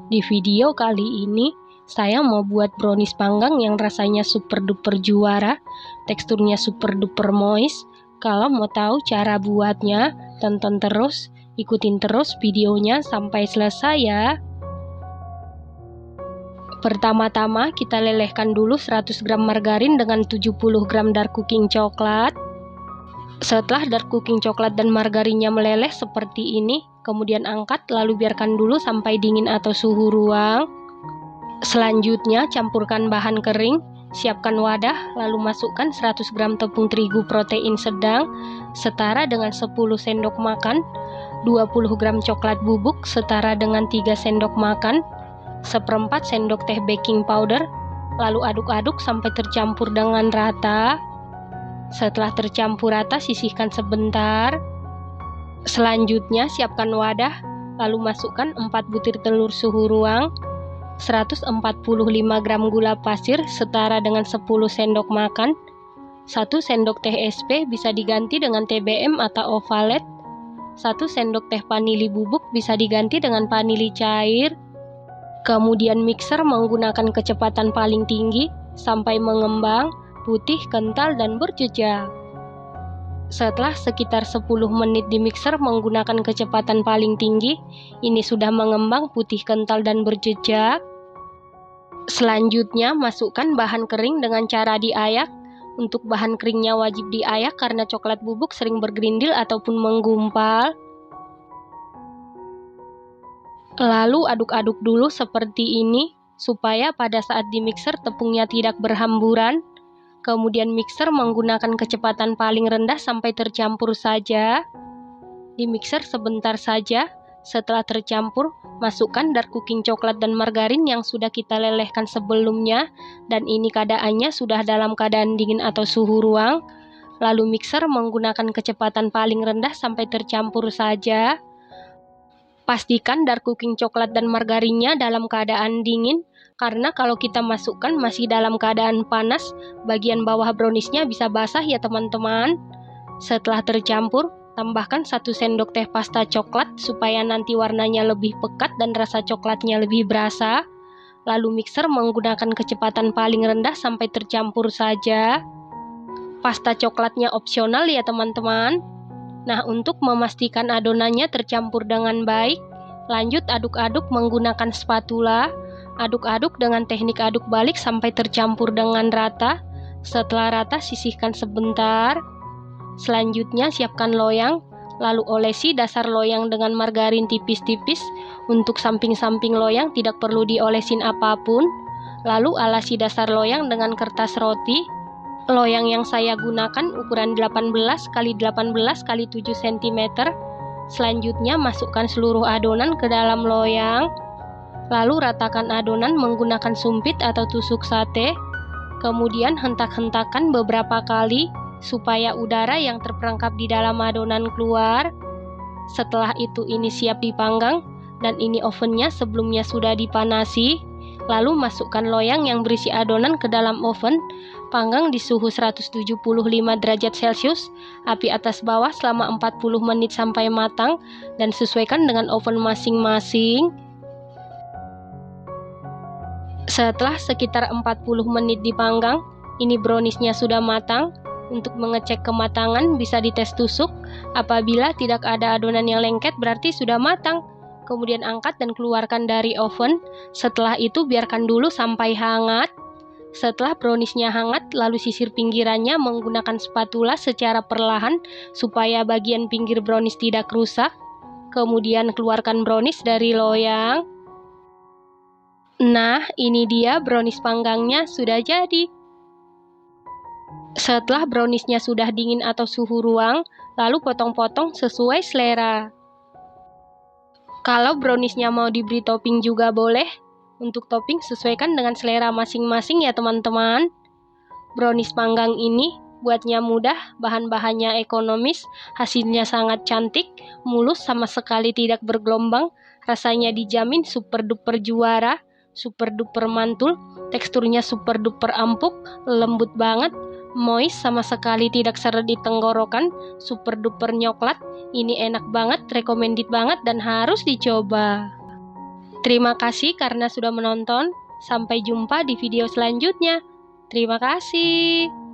Di video kali ini, saya mau buat brownies panggang yang rasanya super duper juara, teksturnya super duper moist. Kalau mau tahu cara buatnya, tonton terus, ikutin terus videonya sampai selesai ya. Pertama-tama kita lelehkan dulu 100 gram margarin dengan 70 gram dark cooking coklat. Setelah dark cooking coklat dan margarinnya meleleh seperti ini, kemudian angkat lalu biarkan dulu sampai dingin atau suhu ruang. Selanjutnya campurkan bahan kering, siapkan wadah, lalu masukkan 100 gram tepung terigu protein sedang setara dengan 10 sendok makan, 20 gram coklat bubuk setara dengan 3 sendok makan, seperempat sendok teh baking powder, lalu aduk-aduk sampai tercampur dengan rata. Setelah tercampur rata, sisihkan sebentar. Selanjutnya siapkan wadah, lalu masukkan 4 butir telur suhu ruang, 145 gram gula pasir setara dengan 10 sendok makan, 1 sendok teh SP bisa diganti dengan TBM atau ovalet, 1 sendok teh vanili bubuk bisa diganti dengan vanili cair. Kemudian mixer menggunakan kecepatan paling tinggi sampai mengembang, putih, kental, dan berjejak. Setelah sekitar 10 menit di mixer menggunakan kecepatan paling tinggi, ini sudah mengembang, putih, kental, dan berjejak. Selanjutnya masukkan bahan kering dengan cara diayak. Untuk bahan keringnya wajib diayak karena coklat bubuk sering bergerindil ataupun menggumpal. Lalu aduk-aduk dulu seperti ini supaya pada saat di mixer tepungnya tidak berhamburan. Kemudian mixer menggunakan kecepatan paling rendah sampai tercampur saja. Di mixer sebentar saja. Setelah tercampur, masukkan dark cooking coklat dan margarin yang sudah kita lelehkan sebelumnya, dan ini keadaannya sudah dalam keadaan dingin atau suhu ruang. Lalu mixer menggunakan kecepatan paling rendah sampai tercampur saja. Pastikan dark cooking coklat dan margarinnya dalam keadaan dingin, karena kalau kita masukkan masih dalam keadaan panas, bagian bawah browniesnya bisa basah ya teman-teman. Setelah tercampur, tambahkan 1 sendok teh pasta coklat supaya nanti warnanya lebih pekat dan rasa coklatnya lebih berasa. Lalu mixer menggunakan kecepatan paling rendah sampai tercampur saja. Pasta coklatnya opsional ya teman-teman. Nah, untuk memastikan adonannya tercampur dengan baik, lanjut aduk-aduk menggunakan spatula. Aduk-aduk dengan teknik aduk balik sampai tercampur dengan rata. Setelah rata, sisihkan sebentar. Selanjutnya siapkan loyang, lalu olesi dasar loyang dengan margarin tipis-tipis. Untuk samping-samping loyang tidak perlu diolesin apapun. Lalu alasi dasar loyang dengan kertas roti. Loyang yang saya gunakan ukuran 18 x 18 x 7 cm. Selanjutnya masukkan seluruh adonan ke dalam loyang. Lalu ratakan adonan menggunakan sumpit atau tusuk sate. Kemudian hentak-hentakan beberapa kali supaya udara yang terperangkap di dalam adonan keluar. Setelah itu ini siap dipanggang, dan ini ovennya sebelumnya sudah dipanasi. Lalu masukkan loyang yang berisi adonan ke dalam oven. Panggang di suhu 175 derajat Celcius, api atas bawah selama 40 menit sampai matang, dan sesuaikan dengan oven masing-masing. Setelah sekitar 40 menit dipanggang, ini browniesnya sudah matang. Untuk mengecek kematangan bisa dites tusuk. Apabila tidak ada adonan yang lengket berarti sudah matang. Kemudian angkat dan keluarkan dari oven. Setelah itu biarkan dulu sampai hangat. Setelah browniesnya hangat, lalu sisir pinggirannya menggunakan spatula secara perlahan supaya bagian pinggir brownies tidak rusak. Kemudian keluarkan brownies dari loyang. Nah, ini dia brownies panggangnya sudah jadi. Setelah browniesnya sudah dingin atau suhu ruang, lalu potong-potong sesuai selera. Kalau browniesnya mau diberi topping juga boleh. Untuk topping sesuaikan dengan selera masing-masing ya teman-teman. Brownies panggang ini buatnya mudah, bahan-bahannya ekonomis, hasilnya sangat cantik, mulus sama sekali tidak bergelombang, rasanya dijamin super duper juara, super duper mantul, teksturnya super duper empuk, lembut banget, moist sama sekali tidak seret di tenggorokan, super duper nyoklat. Ini enak banget, recommended banget dan harus dicoba. Terima kasih karena sudah menonton. Sampai jumpa di video selanjutnya. Terima kasih.